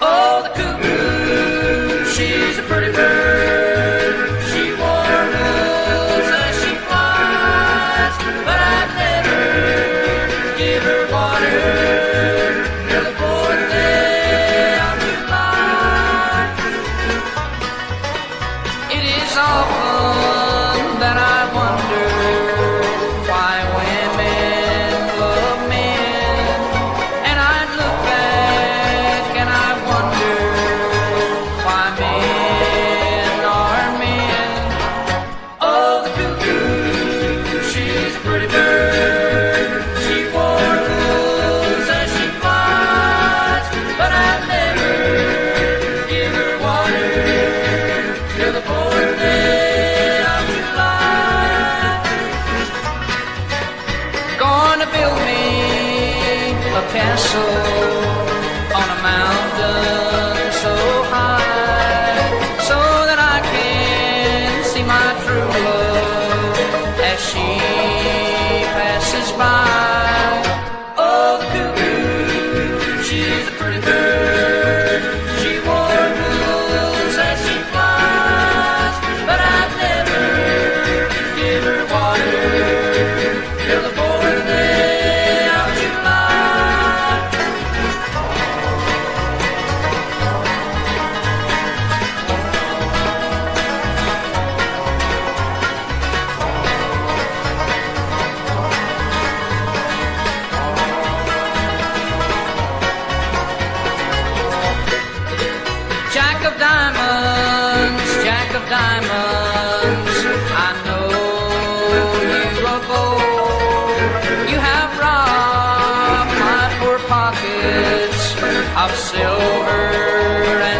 Oh, the cuckoo, she's a pretty bird. She warbles as she flies, but I'd never give her water till the 4th day of July. It is often that I wonder why women love men, and I look back and I wonder why men are men. Oh, the cuckoo, she's a pretty bird. She warbles as she flies, but I'd never give her water till the 4th day of July. Gonna build me a castle on a mountain so high, so that I can see my true love as she passes by. Oh, the cuckoo, she's a pretty bird. She warbles as she flies, but I'd never give her water till the 4th day of July. Jack of diamonds, I know you are bold. You have robbed my poor pockets of silver and